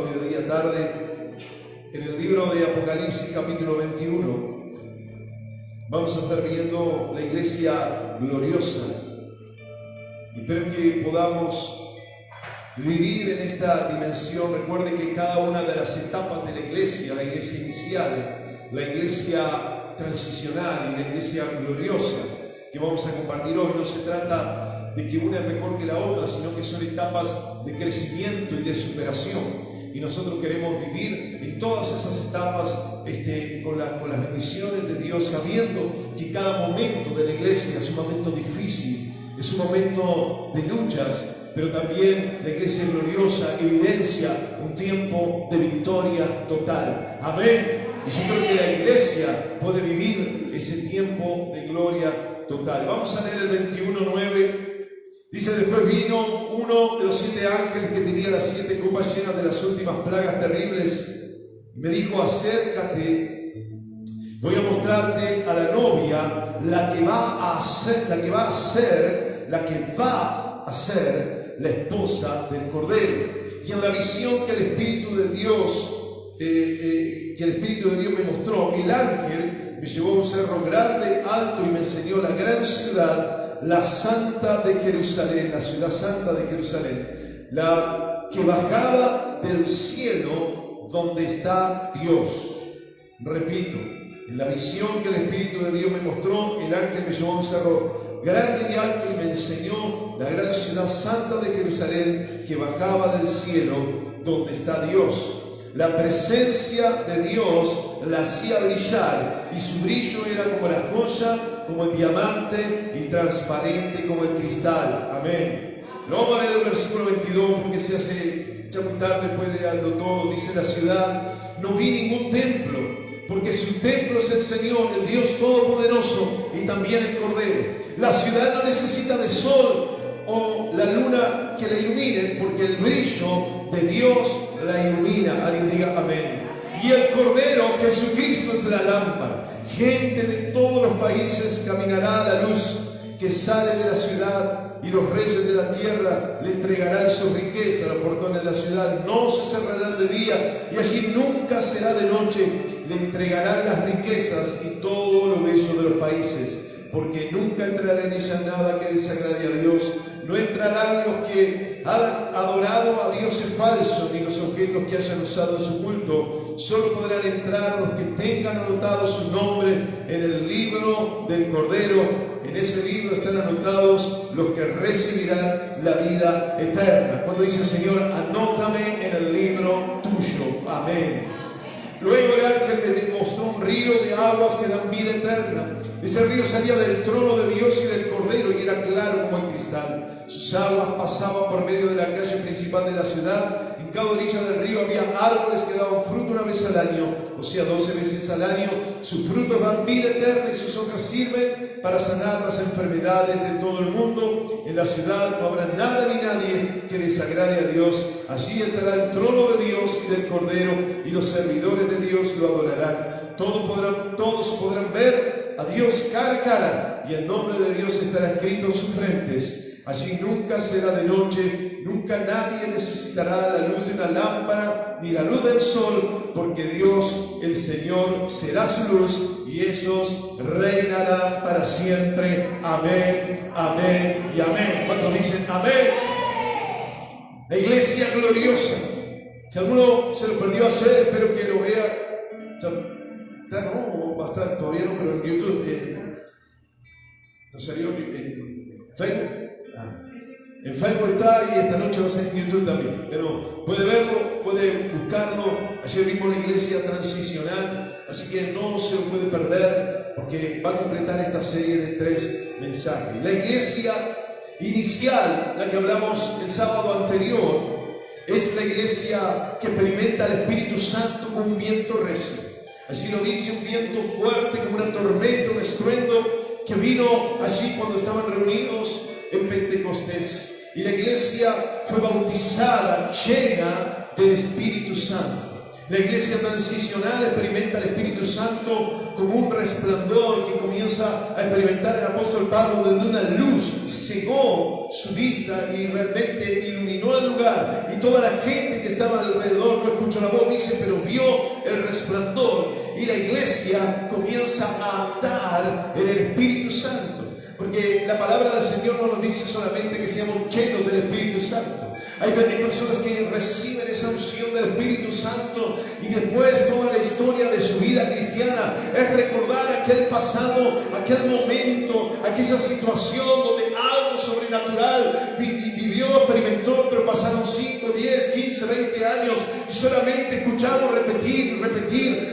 sábado, mediodía, tarde, en el libro de Apocalipsis, capítulo 21, vamos a estar viendo la iglesia gloriosa. Y espero que podamos vivir en esta dimensión. Recuerde que cada una de las etapas de la iglesia inicial, la iglesia transicional y la iglesia gloriosa que vamos a compartir hoy, no se trata de que una es mejor que la otra, sino que son etapas de crecimiento y de superación. Y nosotros queremos vivir en todas esas etapas con las bendiciones de Dios, sabiendo que cada momento de la iglesia es un momento difícil, es un momento de luchas, pero también la iglesia gloriosa evidencia un tiempo de victoria total. Amén. Y yo creo que la iglesia puede vivir ese tiempo de gloria total. Vamos a leer el 21:9. Dice: después vino uno de los 7 ángeles que tenía las 7 copas llenas de las últimas plagas terribles y me dijo: acércate, voy a mostrarte a la novia, la que va a ser la esposa del Cordero. Y en la visión que el Espíritu de Dios me mostró, el ángel me llevó a un cerro grande, alto, y me enseñó la gran ciudad, la santa de Jerusalén, la ciudad santa de Jerusalén, la que bajaba del cielo donde está Dios. Repito, en la visión que el Espíritu de Dios me mostró, el ángel me llevó a un cerro grande y alto y me enseñó la gran ciudad santa de Jerusalén, que bajaba del cielo donde está Dios. La presencia de Dios la hacía brillar, y su brillo era como la joya, como el diamante, y transparente como el cristal. Amén. Lo vamos a leer el versículo 22 porque se hace ya muy tarde después de leerlo todo. Dice: la ciudad no vi ningún templo, porque su templo es el Señor, el Dios Todopoderoso, y también el Cordero. La ciudad no necesita de sol o la luna que la iluminen, porque el brillo de Dios la ilumina. Alguien diga amén. Y el Cordero, Jesucristo, es la lámpara. Gente de todos los países caminará a la luz que sale de la ciudad, y los reyes de la tierra le entregarán su riqueza. Los portones de la ciudad no se cerrarán de día, y allí nunca será de noche. Le entregarán las riquezas y todo lo bello de los países, porque nunca entrará en ella nada que desagrade a Dios. No entrarán los que han adorado a dioses falsos, ni los objetos que hayan usado en su culto. Solo podrán entrar los que tengan anotado su nombre en el libro del Cordero. En ese libro están anotados los que recibirán la vida eterna. Cuando dice: Señor, anótame en el libro tuyo. Amén. Luego el ángel me mostró un río de aguas que dan vida eterna. Ese río salía del trono de Dios y del Cordero, y era claro como el cristal. Sus aguas pasaban por medio de la calle principal de la ciudad. En cada orilla del río había árboles que daban fruto una vez al año, o sea, 12 veces al año. Sus frutos dan vida eterna, y sus hojas sirven para sanar las enfermedades de todo el mundo. En la ciudad no habrá nada ni nadie que desagrade a Dios. Allí estará el trono de Dios y del Cordero, y los servidores de Dios lo adorarán. Todos podrán ver a Dios cara a cara, y el nombre de Dios estará escrito en sus frentes. Allí nunca será de noche, nunca nadie necesitará la luz de una lámpara ni la luz del sol, porque Dios, el Señor, será su luz, y ellos reinarán para siempre. Amén, amén y amén. ¿Cuántos dicen amén? La iglesia gloriosa. Si alguno se lo perdió ayer, espero que lo vea. No, bastante, todavía no, pero en YouTube. ¿No salió en Facebook? En Facebook está, y esta noche va a ser en YouTube también. Pero puede verlo, puede buscarlo. Ayer vimos la iglesia transicional, así que no se lo puede perder, porque va a completar esta serie de 3 mensajes. La iglesia inicial, la que hablamos el sábado anterior, es la iglesia que experimenta el Espíritu Santo como un viento recio. Allí lo dice: un viento fuerte como una tormenta, un estruendo, que vino allí cuando estaban reunidos en Pentecostés. Y la iglesia fue bautizada, llena del Espíritu Santo. La iglesia transicional experimenta el Espíritu Santo como un resplandor que comienza a experimentar el apóstol Pablo, donde una luz cegó su vista y realmente iluminó el lugar, y toda la gente que estaba alrededor no mucho la voz, dice, pero vio el resplandor y la iglesia comienza a andar en el Espíritu Santo. Porque la palabra del Señor no nos dice solamente que seamos llenos del Espíritu Santo. Hay personas que reciben esa unción del Espíritu Santo y después toda la historia de su vida cristiana es recordar aquel pasado, aquel momento, aquella situación donde algo sobrenatural vivió, experimentó, pero pasaron 5, 10, 15, 20 años y solamente escuchamos repetir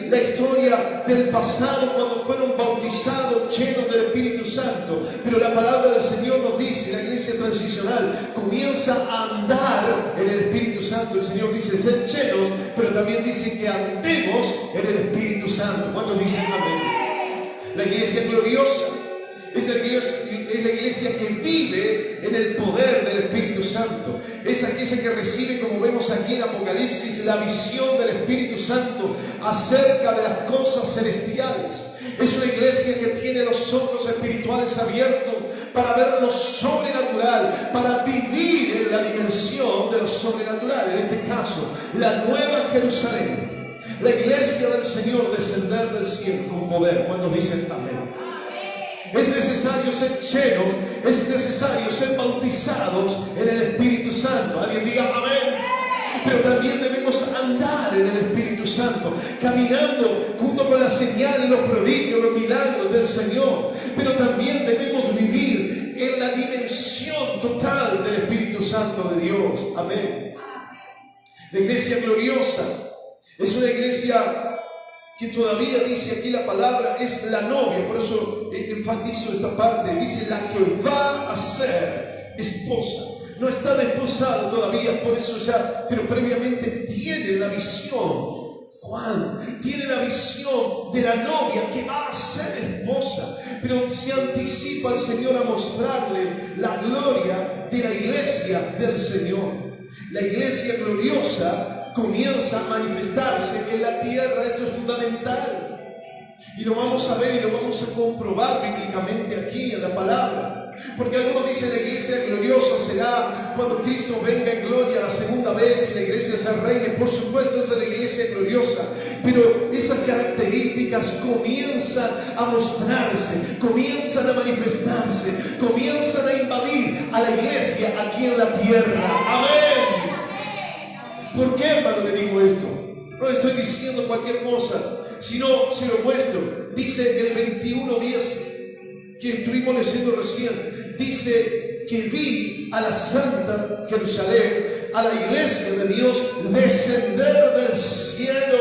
la historia del pasado cuando fueron bautizados, llenos del Espíritu Santo. Pero la palabra del Señor nos dice, la iglesia transicional comienza a andar en el Espíritu Santo. El Señor dice ser llenos, pero también dice que andemos en el Espíritu Santo. ¿Cuántos dicen amén? La iglesia gloriosa es la iglesia que vive en el poder del Espíritu Santo. Es aquella que recibe, como vemos aquí en Apocalipsis, la visión del Espíritu Santo acerca de las cosas celestiales. Es una iglesia que tiene los ojos espirituales abiertos para ver lo sobrenatural, para vivir en la dimensión de lo sobrenatural. En este caso, la nueva Jerusalén, la iglesia del Señor, descender del cielo con poder. ¿Cuántos dicen amén? Es necesario ser llenos, es necesario ser bautizados en el Espíritu Santo. Alguien diga amén. Pero también debemos andar en el Espíritu Santo, caminando junto con las señales, los prodigios, los milagros del Señor. Pero también debemos vivir en la dimensión total del Espíritu Santo de Dios. Amén. La iglesia gloriosa es una iglesia que todavía dice aquí la palabra, es la novia. Por eso enfatizo esta parte. Dice la que va a ser esposa. No está desposado todavía, por eso ya, pero previamente tiene la visión. Juan tiene la visión de la novia que va a ser esposa, pero se anticipa al Señor a mostrarle la gloria de la iglesia del Señor. La iglesia gloriosa comienza a manifestarse en la tierra. Esto es fundamental y lo vamos a ver y lo vamos a comprobar bíblicamente aquí en la palabra. Porque algunos dicen la iglesia gloriosa será cuando Cristo venga en gloria la segunda vez y la iglesia se reine. Por supuesto, esa es la iglesia gloriosa, pero esas características comienzan a mostrarse, comienzan a manifestarse, comienzan a invadir a la iglesia aquí en la tierra. Amén. ¿Por qué, hermano, le digo esto? No le estoy diciendo cualquier cosa, sino se lo muestro. Dice el 21:10 que estuvimos leyendo recién, dice que vi a la Santa Jerusalén, a la iglesia de Dios, descender del cielo,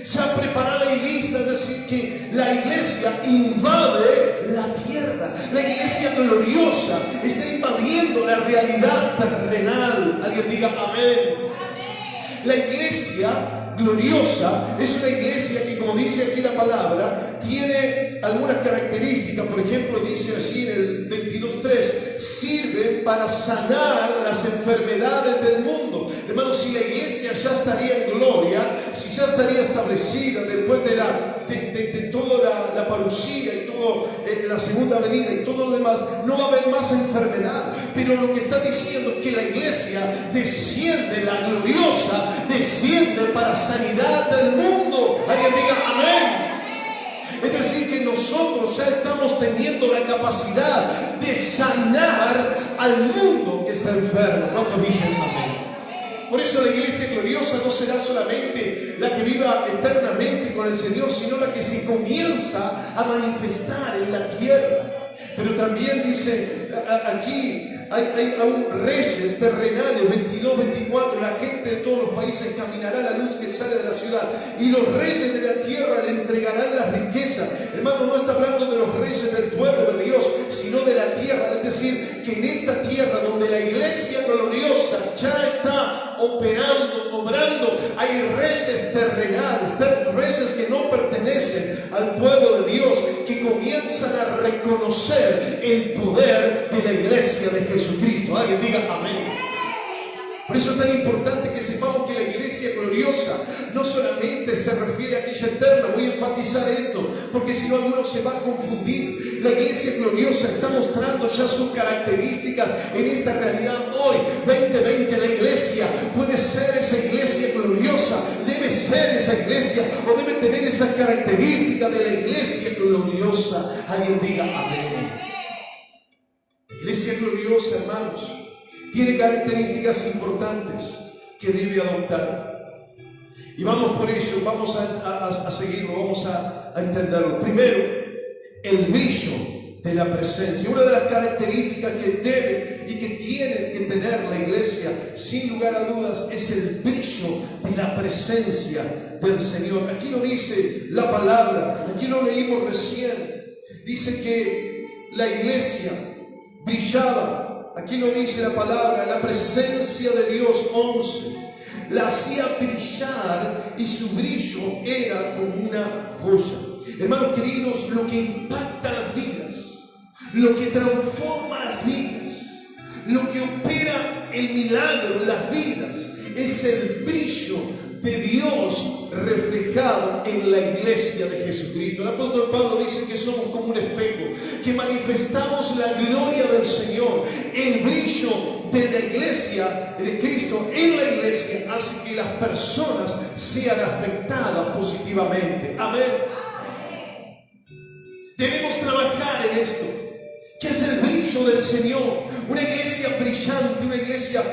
ya preparada y lista. Es decir, que la iglesia invade la tierra. La iglesia gloriosa está invadiendo la realidad terrenal. Alguien diga amén. La iglesia gloriosa es una iglesia que, como dice aquí la palabra, tiene algunas características. Por ejemplo, dice allí en el 22:3, sirve para sanar las enfermedades del mundo. Hermanos, si la iglesia ya estaría en gloria, si ya estaría establecida después de toda la parucía y todo la segunda venida y todo lo demás, no va a haber más enfermedad. Pero lo que está diciendo es que la iglesia desciende, la gloriosa desciende para sanidad del mundo. Alguien diga amén. Es decir, que nosotros ya estamos teniendo la capacidad de sanar al mundo que está enfermo. ¿Cuántos dicen amén? Por eso la iglesia gloriosa no será solamente la que viva eternamente con el Señor, sino la que se comienza a manifestar en la tierra. Pero también dice aquí, hay aún reyes terrenales, 22, 24, la gente de todos los países caminará a la luz que sale de la ciudad y los reyes de la tierra le entregarán las riquezas. Hermano, no está hablando de los reyes del pueblo de Dios, sino de la tierra. Es decir, que en esta tierra donde la iglesia gloriosa ya está obrando, hay reyes terrenales, reyes que no pertenecen al pueblo de Dios, que comienzan a reconocer el poder de la iglesia de Jesucristo. Alguien diga amén. Por eso es tan importante que sepamos que la iglesia gloriosa no solamente se refiere a aquella eterna. Voy a enfatizar esto, porque si no alguno se va a confundir. La iglesia gloriosa está mostrando ya sus características en esta realidad hoy, 2020. La iglesia puede ser esa iglesia gloriosa esa iglesia o debe tener esas características de la iglesia gloriosa. Alguien diga amén. La iglesia gloriosa, hermanos, tiene características importantes que debe adoptar. Y vamos por ello, vamos a seguirlo, vamos a entenderlo. Primero, el brillo de la presencia. Una de las características que debe y que tiene que tener la iglesia, sin lugar a dudas, es el brillo de la presencia del Señor. Aquí lo dice la palabra, aquí lo leímos recién. Dice que la iglesia brillaba, aquí lo dice la palabra, la presencia de Dios. 11. La hacía brillar y su brillo era como una joya. Hermanos queridos, lo que impacta las vidas, lo que transforma las vidas, lo que opera el milagro en las vidas, es el brillo de Dios reflejado en la iglesia de Jesucristo. El apóstol Pablo dice que somos como un espejo, que manifestamos la gloria del Señor. El brillo de la iglesia de Cristo en la iglesia hace que las personas sean afectadas positivamente. Amén. Debemos trabajar en esto, que es el brillo del Señor. Una iglesia brillante, una iglesia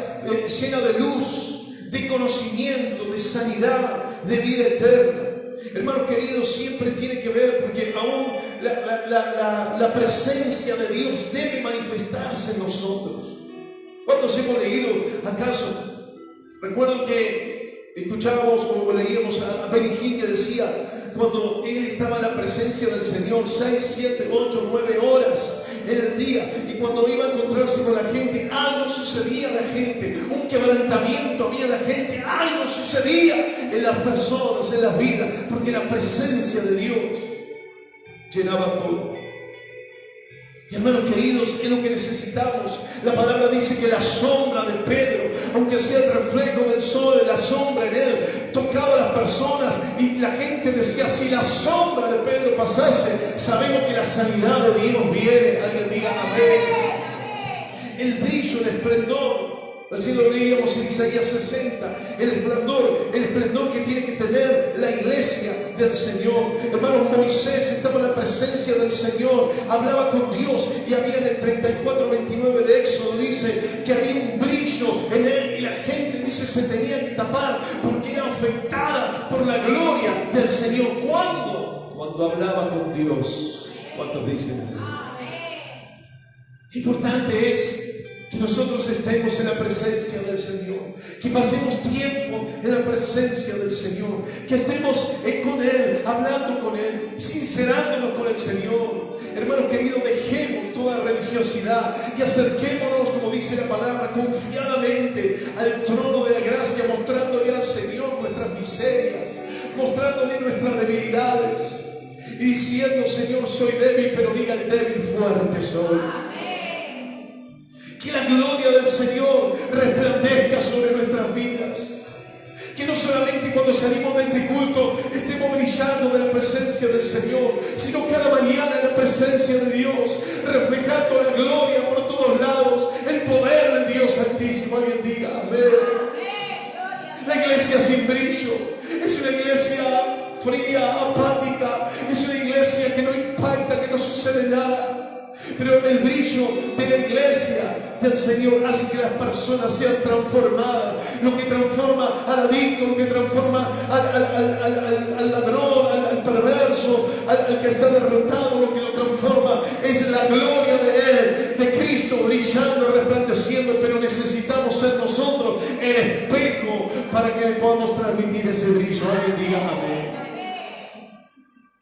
llena de luz, de conocimiento, de sanidad, de vida eterna. Hermanos queridos, siempre tiene que ver, porque aún la presencia de Dios debe manifestarse en nosotros. ¿Cuántos hemos leído acaso? Recuerdo que escuchábamos o leíamos a Benny Hinn, que decía, cuando él estaba en la presencia del Señor 6, 7, 8, 9 horas en el día, y cuando iba a encontrarse con la gente, algo sucedía en la gente, un quebrantamiento había en la gente, algo sucedía en las personas, en las vidas, porque la presencia de Dios llenaba todo. Y hermanos queridos, es lo que necesitamos. La palabra dice que la sombra de Pedro, aunque sea el reflejo del sol, la sombra en él tocaba a las personas, y la gente decía, si la sombra de Pedro pasase, sabemos que la sanidad de Dios viene. Alguien diga amén. El brillo, el esplendor, así lo leíamos en Isaías 60, el esplendor que tiene que tener la iglesia del Señor. Hermanos, Moisés estaba en la presencia del Señor, hablaba con Dios, y había en el 34:29 de Éxodo, dice que había un brillo en él, y la gente, dice, se tenía que tapar porque era afectada por la gloria del Señor. ¿Cuándo? Cuando hablaba con Dios. ¿Cuántos dicen amén? Importante es que nosotros estemos en la presencia del Señor, que pasemos tiempo en la presencia del Señor, que estemos con Él, hablando con Él, sincerándonos con el Señor. Hermanos queridos, dejemos toda religiosidad y acerquémonos, como dice la palabra, confiadamente al trono de la gracia, mostrándole al Señor nuestras miserias, mostrándole nuestras debilidades y diciendo, Señor, soy débil, pero diga el débil, fuerte soy. Que la gloria del Señor resplandezca sobre nuestras vidas. Que no solamente cuando salimos de este culto estemos brillando de la presencia del Señor, sino cada mañana en la presencia de Dios, reflejando la gloria por todos lados, el poder de Dios Altísimo. Alguien diga amén. La iglesia sin brillo es una iglesia fría, apática, es una iglesia que no impacta, que no sucede nada. Pero el brillo de la iglesia del Señor hace que las personas sean transformadas. Lo que transforma al adicto, lo que transforma al ladrón, al perverso, al que está derrotado, lo que lo transforma es la gloria de Él, de Cristo, brillando, resplandeciendo. Pero necesitamos ser nosotros el espejo para que le podamos transmitir ese brillo. Alguien diga amén.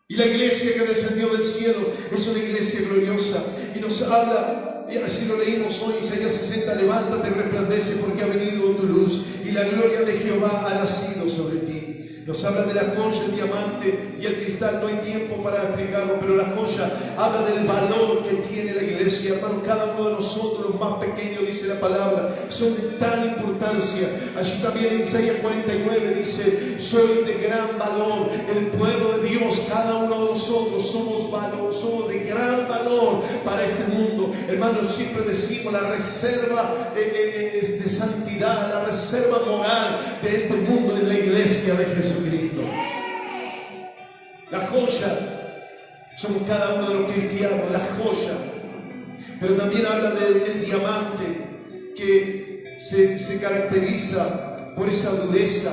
Y la iglesia que descendió del cielo es una iglesia gloriosa, y nos habla, y así lo leímos hoy, Isaías 60, levántate, resplandece, porque ha venido tu luz, y la gloria de Jehová ha nacido sobre ti. Nos habla de la joya, el diamante y el cristal. No hay tiempo para explicarlo, pero la joya habla del valor que tiene la iglesia. Hermano, cada uno de nosotros, los más pequeños, dice la palabra, son de tal importancia. Allí también en Isaías 49 dice, soy de gran valor. El pueblo de Dios, cada uno de nosotros somos valor, somos de gran valor para este mundo. Hermanos, siempre decimos, la reserva de santidad, la reserva moral de este mundo es la iglesia de Jesucristo. joya. Somos cada uno de los cristianos, la joya. Pero también habla del diamante que se caracteriza por esa dureza.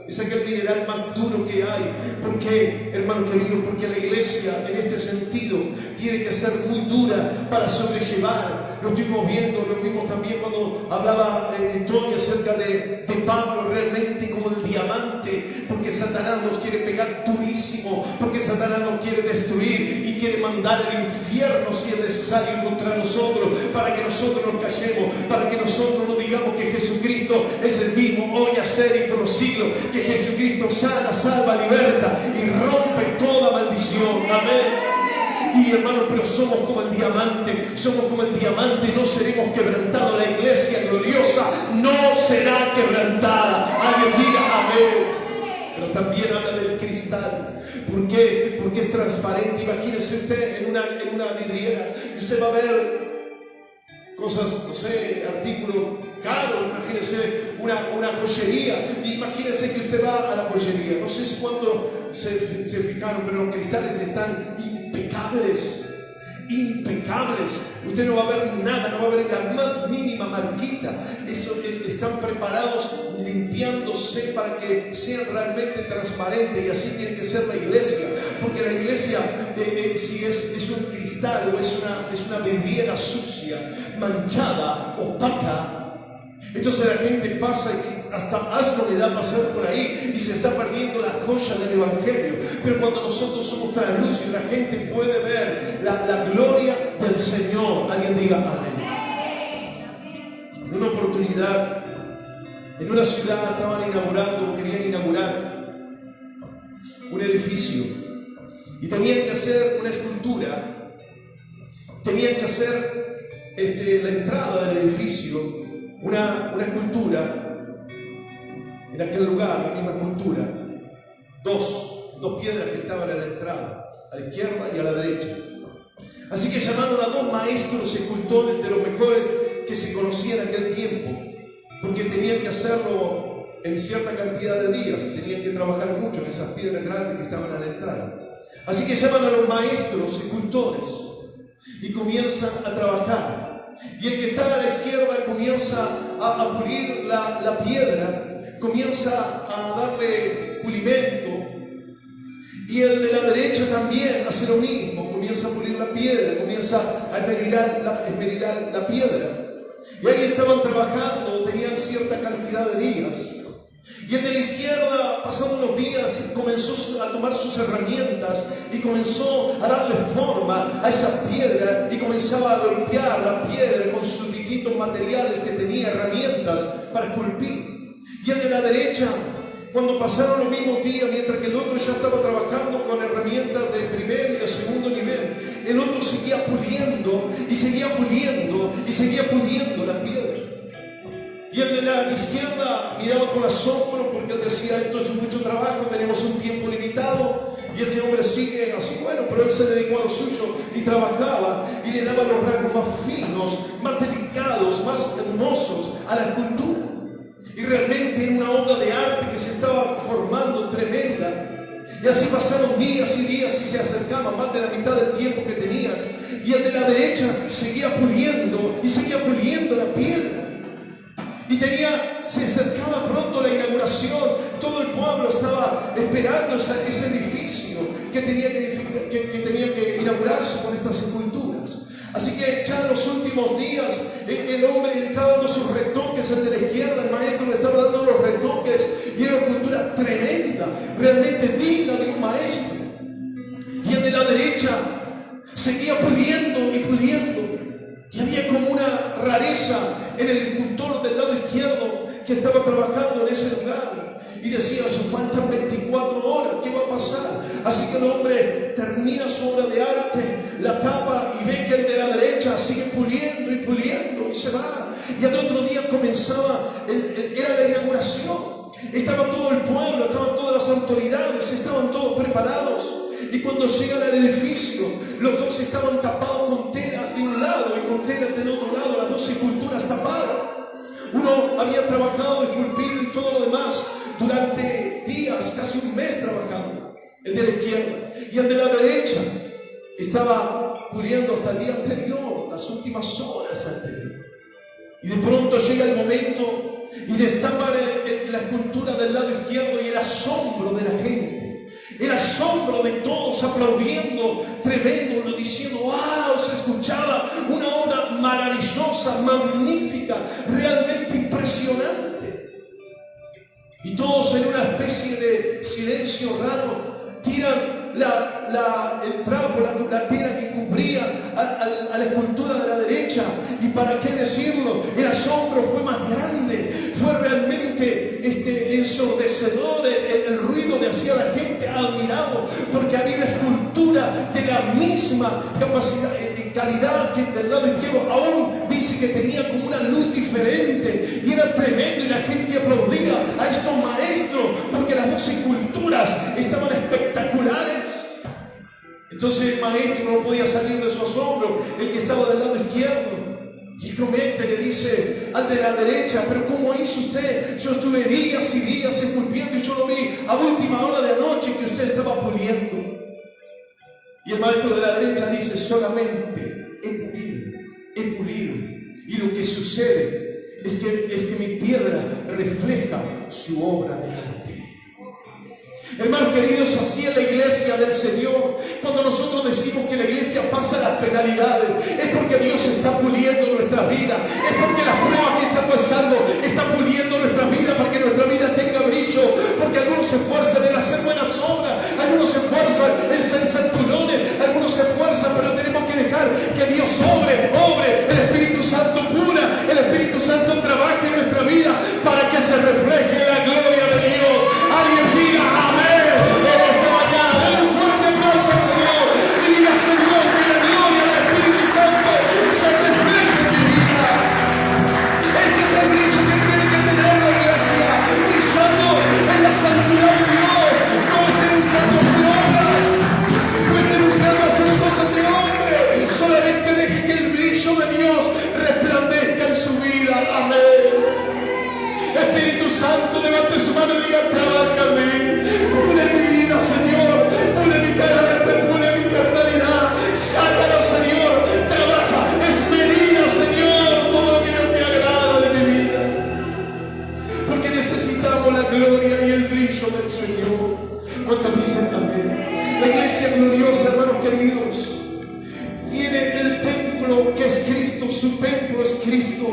Es aquel mineral más duro que hay. ¿Por qué, hermano querido? Porque la iglesia en este sentido tiene que ser muy dura para sobrellevar. Lo estuvimos viendo, lo vimos también cuando hablaba Tony acerca de Pablo, realmente como el diamante, porque Satanás nos quiere pegar durísimo, porque Satanás nos quiere destruir y quiere mandar el infierno si es necesario contra nosotros, para que nosotros nos callemos, para que nosotros no digamos que Jesucristo es el mismo hoy, ayer y por los siglos, que Jesucristo sana, salva, liberta y rompe toda maldición. Amén. Y hermano, pero somos como el diamante, no seremos quebrantados. La iglesia gloriosa no será quebrantada. Alguien diga amén. Pero también habla del cristal. ¿Por qué? Porque es transparente. Imagínese usted en una vidriera y usted va a ver cosas, no sé, artículos caros. Imagínese una joyería. Imagínese que usted va a la joyería. No sé si cuándo se fijaron, pero los cristales están impecables. Usted no va a ver nada, no va a ver la más mínima marquita. Están preparados, limpiándose para que sean realmente transparentes, y así tiene que ser la iglesia, porque la iglesia si es un cristal o es una vidriera sucia, manchada, opaca, entonces la gente pasa y hasta asco le da pasar por ahí y se está perdiendo la joya del evangelio. Pero cuando nosotros somos translúcidos, la gente puede ver la gloria del Señor. Alguien diga amén. En una oportunidad, en una ciudad querían inaugurar un edificio y tenían que hacer una escultura, tenían que hacer la entrada del edificio, una escultura. En aquel lugar, la misma escultura, dos piedras que estaban en la entrada, a la izquierda y a la derecha. Así que llamaron a dos maestros escultores de los mejores que se conocían en aquel tiempo, porque tenían que hacerlo en cierta cantidad de días, tenían que trabajar mucho en esas piedras grandes que estaban a la entrada. Así que llaman a los maestros escultores y comienzan a trabajar. Y el que está a la izquierda comienza a pulir la piedra, comienza a darle pulimento, y el de la derecha también hace lo mismo, comienza a pulir la piedra, comienza a esmerillar la piedra. Y ahí estaban trabajando, tenían cierta cantidad de días. Y el de la izquierda, pasando unos días, comenzó a tomar sus herramientas y comenzó a darle forma a esa piedra, y comenzaba a golpear la piedra con sus distintos materiales que tenía, herramientas para esculpir. Y el de la derecha, cuando pasaron los mismos días, mientras que el otro ya estaba trabajando con herramientas de primer y de segundo nivel, el otro seguía puliendo y seguía puliendo y seguía puliendo la piedra. Y el de la izquierda miraba con asombro, porque él decía: esto es mucho trabajo, tenemos un tiempo limitado. Y este hombre sigue así, bueno, pero él se dedicó a lo suyo y trabajaba y le daba los rasgos más finos, más delicados, más hermosos a la escultura. Y realmente era una obra de arte que se estaba formando tremenda. Y así pasaron días y días y se acercaba más de la mitad del tiempo que tenían. Y el de la derecha seguía puliendo y seguía puliendo la piedra. Y se acercaba pronto la inauguración. Todo el pueblo estaba esperando ese edificio que tenía que inaugurarse con estas esculturas. Así que ya en los últimos días el hombre le estaba dando sus retoques, el de la izquierda, el maestro le estaba dando los retoques, y era una escultura tremenda, realmente digna de un maestro. Y el de la derecha seguía puliendo y puliendo, y había como una rareza en el escultor del lado izquierdo que estaba trabajando en ese lugar. Y decía: eso faltan 24 horas, ¿qué va a pasar? Así que el hombre termina su obra de arte, la tapa, y ve que el de la derecha sigue puliendo y puliendo y se va. Y al otro día era la inauguración. Estaba todo el pueblo, estaban todas las autoridades, estaban todos preparados. Y cuando llegan al edificio, los dos estaban tapados con telas de un lado y con telas del otro lado, las dos esculturas tapadas. Uno había trabajado, esculpido y todo lo demás durante días, casi un mes trabajando, el de la izquierda. y el de la derecha estaba puliendo hasta el día anterior, las últimas horas anteriores. Y de pronto llega el momento y destapan la escultura del lado izquierdo y el asombro de la gente, el asombro de todos aplaudiendo, tremendo, diciendo: ¡wow! Se escuchaba una obra maravillosa, magnífica, realmente impresionante. Y todos en una especie de silencio raro tiran el trapo, la tela que cubría a la escultura de la derecha. Y para qué decirlo, el asombro fue más grande, fue realmente ensordecedor el ruido que hacía la gente admirado, porque había una escultura de la misma capacidad y calidad que del lado izquierdo. Aún dice que tenía como una luz diferente y era tremendo, y la gente aplaudía a estos maestros porque las dos esculturas estaban espectaculares. Entonces el maestro no podía salir de su asombro, el que estaba del lado izquierdo, y comenta, le dice al de la derecha: pero ¿cómo hizo usted? Yo estuve días y días esculpiendo y yo lo vi a última hora de la noche que usted estaba puliendo. Y el maestro de la derecha dice: solamente he pulido, y lo que sucede es que mi piedra refleja su obra de arte. Hermanos queridos, así es la iglesia del Señor. Cuando nosotros decimos que la iglesia pasa las penalidades, es porque Dios está puliendo nuestra vida, es porque las pruebas que está pasando está puliendo nuestra vida para que nuestra vida tenga brillo, porque algunos se esfuerzan en hacer buenas obras, algunos se esfuerzan en ser santulones, algunos se esfuerzan, pero tenemos que dejar que Dios obre, el Espíritu Santo pura, el Espíritu Santo trabaje en nuestra vida para que se refleje la gloria de Dios. Alguien diga amén. En esta mañana, dale un fuerte aplauso al Señor y diga: Señor, que la gloria del Espíritu Santo se refleje en mi vida. Ese es el brillo que tiene que tener la iglesia, brillando en la santidad de Dios. No esté buscando hacer obras, no esté buscando hacer cosas de hombre, solamente deje que el brillo de Dios resplandezca en su vida. Amén. Espíritu Santo, levante su mano y diga: trabaja en mí, pule mi vida, Señor, pule mi carácter, pule mi carnalidad, sácalo, Señor, trabaja, esmerina, Señor, todo lo que no te agrada de mi vida, porque necesitamos la gloria y el brillo del Señor. ¿Cuántos dicen amén? La iglesia gloriosa, hermanos queridos, tiene el templo que es Cristo, su templo es Cristo.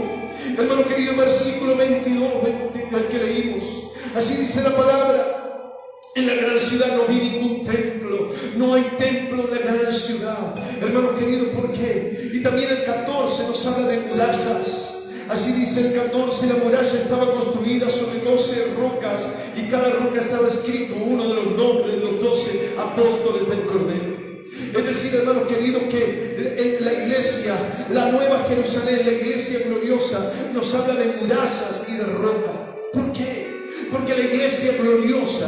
Hermano querido, versículo 22 del que leímos, así dice la palabra: en la gran ciudad no vi ningún templo, no hay templo en la gran ciudad. Hermano querido, ¿por qué? Y también el 14 nos habla de murallas. Así dice el 14: la muralla estaba construida sobre 12 rocas y cada roca estaba escrito uno de los nombres de los 12 apóstoles del Cordero. Es decir, hermanos queridos, que la iglesia, la nueva Jerusalén, la iglesia gloriosa, nos habla de murallas y de roca. ¿Por qué? Porque la iglesia gloriosa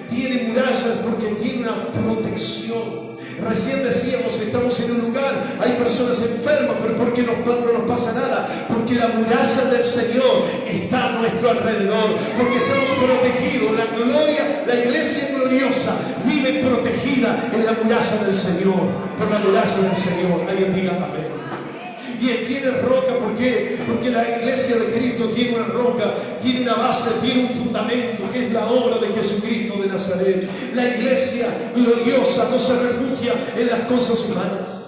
tiene murallas porque tiene una protección. Recién decíamos, estamos en un lugar, hay personas enfermas, pero ¿por qué no nos pasa nada? Porque la muralla del Señor está a nuestro alrededor, porque estamos protegidos. La gloria, la iglesia gloriosa vive protegida en la muralla del Señor, por la muralla del Señor. Alguien diga amén. Y Él tiene roca, ¿por qué? Porque la iglesia de Cristo tiene una roca, tiene una base, tiene un fundamento, que es la obra de Jesucristo de Nazaret. La iglesia gloriosa no se refugia en las cosas humanas.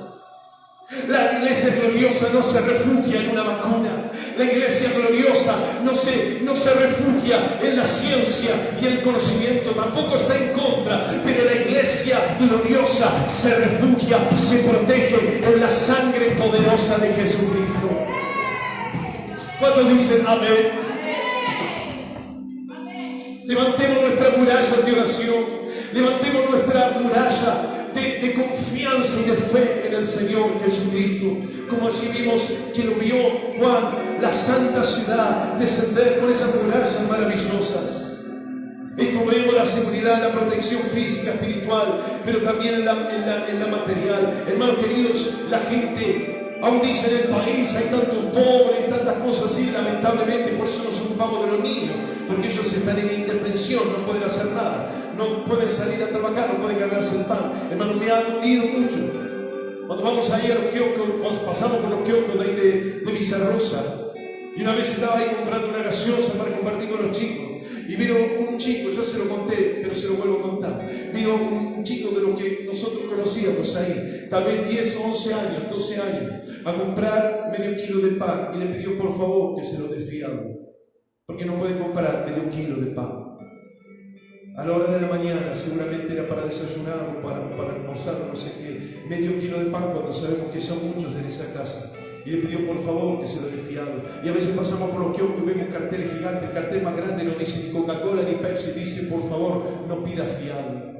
La iglesia gloriosa no se refugia en una vacuna. La iglesia gloriosa no se refugia en la ciencia y el conocimiento, tampoco está en contra, pero la iglesia gloriosa se refugia, se protege en la sangre poderosa de Jesucristo. ¿Cuántos dicen amén? Levantemos nuestras murallas de oración, levantemos nuestra muralla de confianza y de fe en el Señor Jesucristo, como allí vimos que lo vio Juan, la santa ciudad, descender con esas murallas maravillosas. Esto vemos la seguridad, la protección física, espiritual, pero también en la material. Hermanos queridos, la gente Aún dice en el país hay tantos pobres, tantas cosas así, lamentablemente, por eso nos ocupamos de los niños, porque ellos están en indefensión, no pueden hacer nada, no pueden salir a trabajar, no pueden ganarse el pan. Hermano, me ha dolido mucho. Cuando vamos ahí a los kioscos, pasamos por los kioscos de ahí de Villarrosa, y una vez estaba ahí comprando una gaseosa para compartir con los chicos, y vino un chico, ya se lo conté, pero se lo vuelvo a contar. Vino un chico de lo que nosotros conocíamos ahí, tal vez 10, 11 años, 12 años, a comprar medio kilo de pan, y le pidió por favor que se lo dé fiado, porque no puede comprar medio kilo de pan. A la hora de la mañana, seguramente era para desayunar o para almorzar, o no sé qué, medio kilo de pan cuando sabemos que son muchos en esa casa. Y le pidió por favor que se lo dé fiado. Y a veces pasamos por los kioscos y vemos carteles gigantes. El cartel más grande no dice ni Coca-Cola ni Pepsi, dice por favor no pida fiado.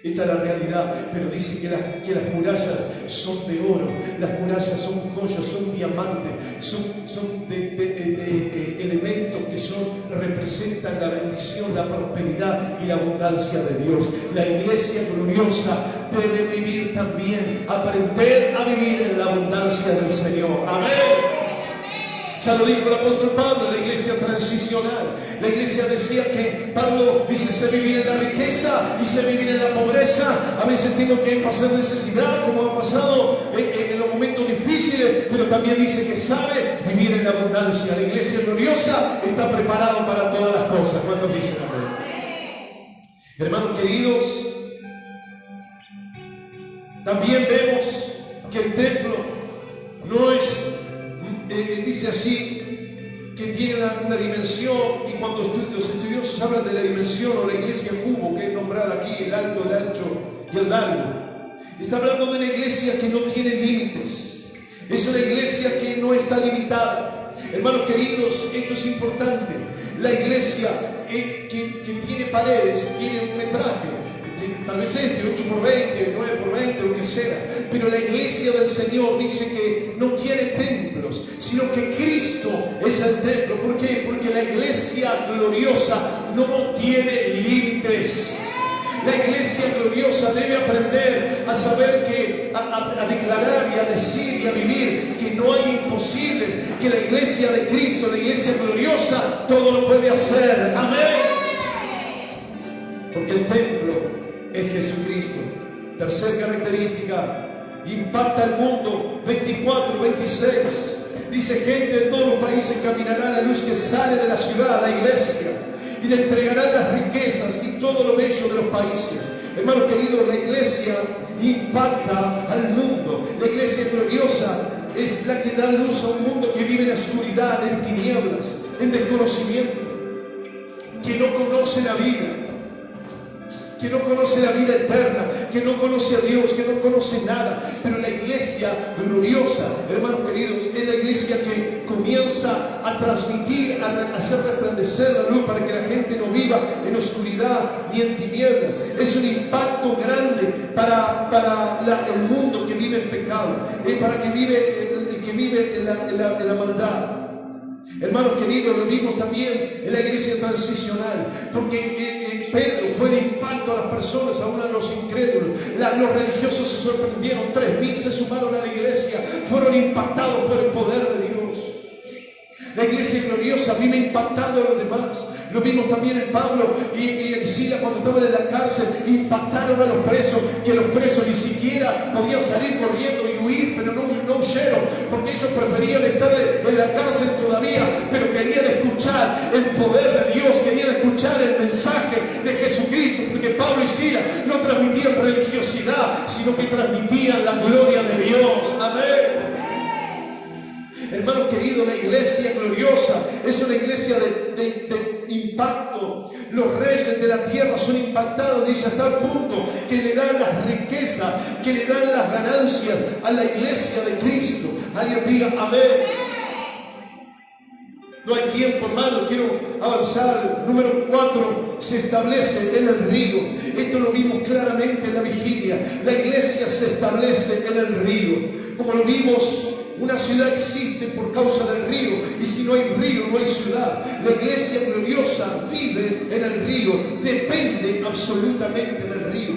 Esta es la realidad, pero dice que las murallas son de oro, las murallas son joyas, son diamantes, son de elementos que representan la bendición, la prosperidad y la abundancia de Dios. La iglesia gloriosa debe vivir también, aprender a vivir en la abundancia del Señor. Amén. Ya lo dijo el apóstol Pablo, la iglesia transicional. La iglesia decía que Pablo dice: sé vivir en la riqueza y sé vivir en la pobreza. A veces tengo que pasar necesidad, como ha pasado en los momentos difíciles, pero también dice que sabe vivir en la abundancia. La iglesia gloriosa está preparada para todas las cosas. ¿Cuántos dicen amén? Hermanos queridos, también vemos que el templo no es, dice así, que tiene una dimensión, y cuando los estudiosos hablan de la dimensión o la iglesia cubo, que es nombrada aquí, el alto, el ancho y el largo, está hablando de una iglesia que no tiene límites, es una iglesia que no está limitada. Hermanos queridos, esto es importante. La iglesia que tiene paredes, tiene un metraje, tal vez 8 por 20, 9 por 20, lo que sea, pero la iglesia del Señor dice que no tiene templos, sino que Cristo es el templo. ¿Por qué? Porque la iglesia gloriosa no tiene límites. La iglesia gloriosa debe aprender a saber a declarar y a decir y a vivir que no hay imposibles, que la iglesia de Cristo, la iglesia gloriosa, todo lo puede hacer. Amén. Porque el templo es Jesucristo. Tercera característica, impacta al mundo. 24, 26. Dice: gente de todos los países caminará a la luz que sale de la ciudad, a la iglesia, y le entregarán las riquezas y todo lo bello de los países. Hermanos queridos, la iglesia impacta al mundo. La iglesia gloriosa es la que da luz a un mundo que vive en oscuridad, en tinieblas, en desconocimiento, que no conoce la vida, que no conoce la vida eterna, que no conoce a Dios, que no conoce nada. Pero la iglesia gloriosa, hermanos queridos, es la iglesia que comienza a transmitir, a hacer resplandecer la luz para que la gente no viva en oscuridad ni en tinieblas. Es un impacto grande para el mundo que vive en pecado, para que vive el que vive en la maldad. Hermanos queridos, lo vimos también en la iglesia transicional, porque Pedro fue de impacto a las personas, aún a los incrédulos. Los religiosos se sorprendieron, 3.000 se sumaron a la iglesia, fueron impactados por el poder de Dios. La iglesia gloriosa vive impactando a los demás. Lo vimos también en Pablo y en Silas cuando estaban en la cárcel. Impactaron a los presos, que los presos ni siquiera podían salir corriendo y huir, pero no huyeron, porque ellos preferían estar en la cárcel todavía, pero querían escuchar el poder de Dios, querían escuchar el mensaje de Jesucristo, porque Pablo y Silas no transmitían religiosidad, sino que transmitían la gloria de Dios. Amén. Hermanos queridos, la iglesia gloriosa es una iglesia de impacto. Los reyes de la tierra son impactados, dice, hasta el punto que le dan las riquezas, que le dan las ganancias a la iglesia de Cristo. Alguien diga amén. No hay tiempo, hermano, quiero avanzar. Número 4, se establece en el río. Esto lo vimos claramente en la vigilia. La iglesia se establece en el río. Como lo vimos, una ciudad existe por causa del río, y si no hay río, no hay ciudad. La iglesia gloriosa vive en el río, depende absolutamente del río.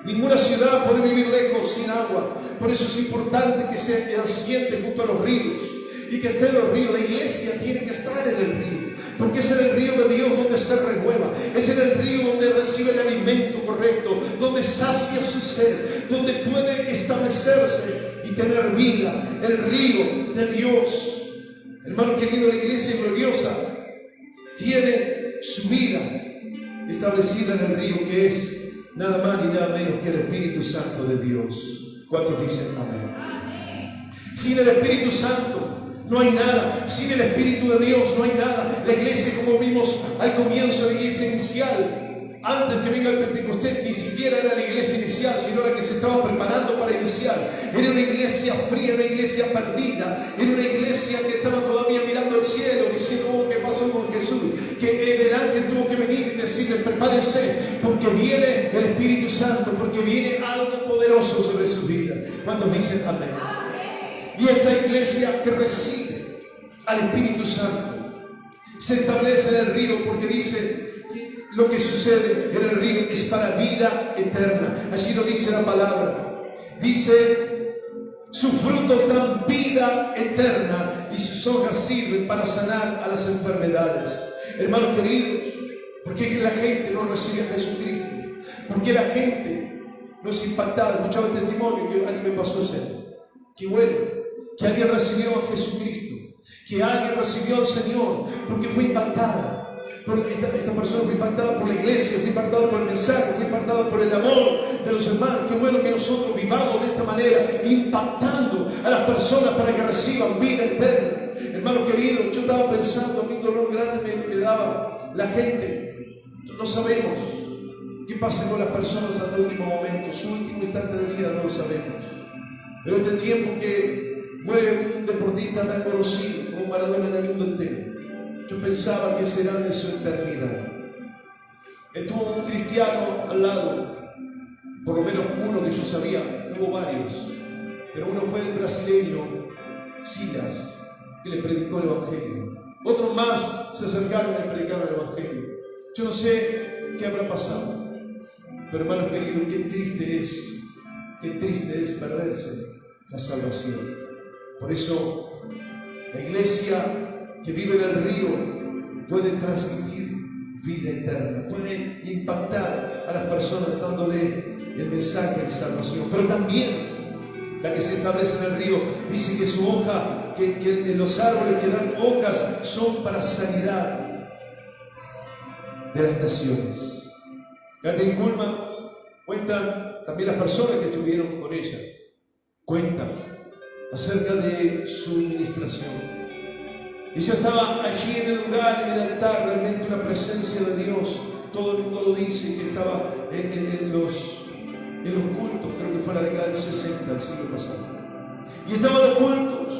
Ninguna ciudad puede vivir lejos sin agua. Por eso es importante que se asiente junto a los ríos y que esté en los ríos. La iglesia tiene que estar en el río, porque es en el río de Dios donde se renueva, es en el río donde recibe el alimento correcto, donde sacia su sed, donde puede establecerse y tener vida. El río de Dios. Hermano querido, la iglesia gloriosa tiene su vida establecida en el río, que es nada más ni nada menos que el Espíritu Santo de Dios. ¿Cuántos dicen amén? Sin el Espíritu Santo no hay nada. Sin el Espíritu de Dios no hay nada. La iglesia, como vimos al comienzo de la iglesia inicial, antes que venga el Pentecostés, ni siquiera era la iglesia inicial, sino la que se estaba preparando para iniciar. Era una iglesia fría, una iglesia perdida, era una iglesia que estaba todavía mirando al cielo, diciendo: oh, ¿qué pasó con Jesús? Que el ángel tuvo que venir y decirle: prepárense, porque viene el Espíritu Santo, porque viene algo poderoso sobre su vida. ¿Cuántos dicen amén? Y esta iglesia que recibe al Espíritu Santo se establece en el río, porque dice: lo que sucede en el río es para vida eterna. Allí lo dice la palabra. Dice: sus frutos dan vida eterna y sus hojas sirven para sanar a las enfermedades. Hermanos queridos, ¿por qué la gente no recibe a Jesucristo? ¿Por qué la gente no es impactada? Escuchaba el testimonio que alguien me pasó ayer. Qué bueno que alguien recibió a Jesucristo, que alguien recibió al Señor porque fue impactada. Esta persona fue impactada por la iglesia, fue impactada por el mensaje, fue impactada por el amor de los hermanos. Qué bueno que nosotros vivamos de esta manera, impactando a las personas para que reciban vida eterna. Hermano querido, yo estaba pensando, a mí dolor grande me daba la gente. No sabemos qué pasa con las personas hasta el último momento, su último instante de vida no lo sabemos. Pero este tiempo que muere un deportista tan conocido como Maradona en el mundo entero, yo pensaba que será de su eternidad. Estuvo un cristiano al lado, por lo menos uno que yo sabía, hubo varios, pero uno fue el brasileño Silas, que le predicó el Evangelio. Otros más se acercaron y le predicaron el Evangelio. Yo no sé qué habrá pasado, pero hermano querido, qué triste es perderse la salvación. Por eso la iglesia que vive en el río puede transmitir vida eterna, puede impactar a las personas dándole el mensaje de salvación. Pero también la que se establece en el río dice que su hoja, que los árboles que dan hojas son para sanidad de las naciones. Kathryn Kuhlman cuenta, también las personas que estuvieron con ella cuentan acerca de su ministración. Ella estaba allí en el lugar, en el altar, realmente una presencia de Dios. Todo el mundo lo dice, que estaba en los cultos, creo que fue la década del 60, el siglo pasado. Y estaban los cultos,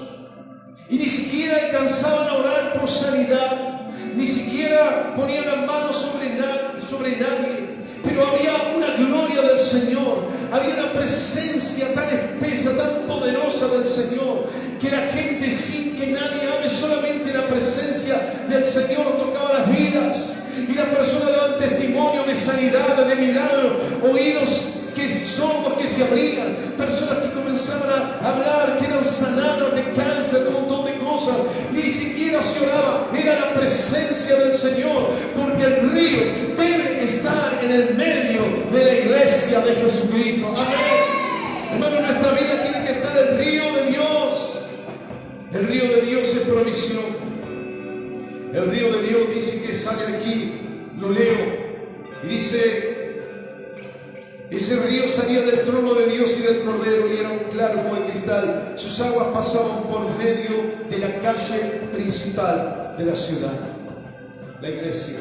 y ni siquiera alcanzaban a orar por sanidad, ni siquiera ponían las manos sobre nadie, pero había una gloria del Señor, había una presencia tan espesa, tan poderosa del Señor, que la gente, sin que nadie hable, solamente la presencia del Señor tocaba las vidas, y las personas daban testimonio de sanidad, de milagros, oídos sordos que se abrían, personas que comenzaban a hablar, que eran sanadas de cáncer, de un montón de cosas. Ni siquiera se oraba, era la presencia del Señor, porque el río debe estar en el medio de la iglesia de Jesucristo. Amén. Hermano, nuestra vida tiene que estar el río de Dios. El río de Dios es provisión. El río de Dios dice que sale aquí, lo leo, y dice: ese río salía del trono de Dios y del Cordero, y era claro como el cristal. Sus aguas pasaban por medio de la calle principal de la ciudad. La iglesia,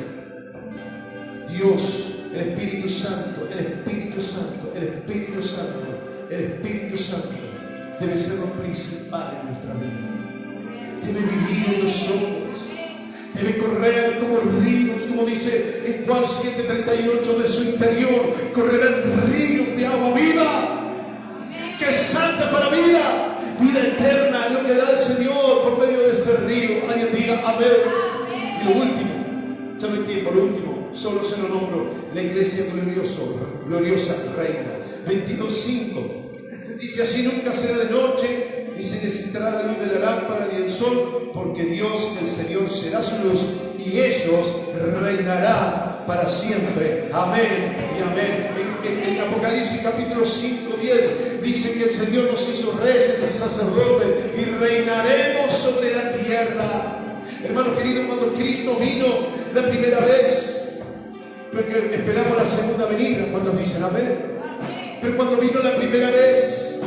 Dios, el Espíritu Santo, el Espíritu Santo, el Espíritu Santo, el Espíritu Santo debe ser lo principal en nuestra vida. Debe vivir en nosotros. Debe correr como ríos, como dice en Juan 7:38, de su interior correrán ríos de agua viva, que es santa para vida, vida eterna es lo que da el Señor por medio de este río. Alguien diga amén. Y lo último, ya no hay tiempo, lo último, solo se lo nombro: la iglesia gloriosa reina. 22:5. Dice: así nunca será de noche, ni se necesitará la luz de la lámpara ni del sol, porque Dios, el Señor, será su luz, y ellos reinarán para siempre. Amén y amén. En Apocalipsis capítulo 5:10 dice que el Señor nos hizo reyes y sacerdotes y reinaremos sobre la tierra. Hermano querido, cuando Cristo vino la primera vez, porque esperamos la segunda venida, ¿cuántos dicen amén? Pero cuando vino la primera vez,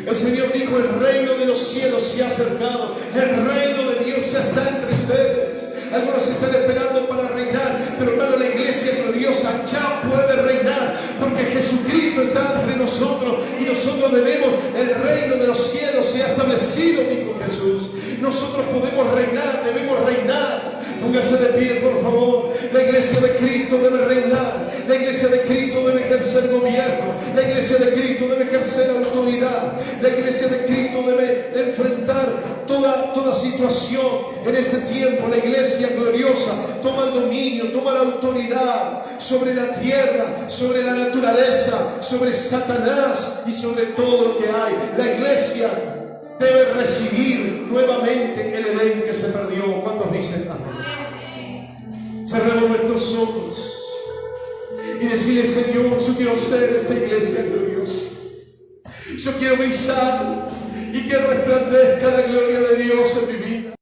el Señor dijo: el reino de los cielos se ha acercado, el reino de Dios ya está entre ustedes. Algunos están esperando para reinar, pero hermano, la iglesia gloriosa ya puede reinar, porque Jesucristo está entre nosotros y nosotros debemos, el reino de los cielos se ha establecido, dijo Jesús. Nosotros podemos reinar, debemos reinar. Póngase de pie, por favor. La iglesia de Cristo debe reinar. La iglesia de Cristo debe ejercer gobierno. La iglesia de Cristo debe ejercer autoridad. La iglesia de Cristo debe enfrentar toda situación en este tiempo. La iglesia gloriosa toma el dominio, toma la autoridad sobre la tierra, sobre la naturaleza, sobre Satanás y sobre todo lo que hay. La iglesia debe recibir nuevamente el Edén que se perdió. ¿Cuántos dicen amén? Cerremos nuestros ojos y decirle: Señor, yo quiero ser esta iglesia gloriosa. Yo quiero brillar y que resplandezca la gloria de Dios en mi vida.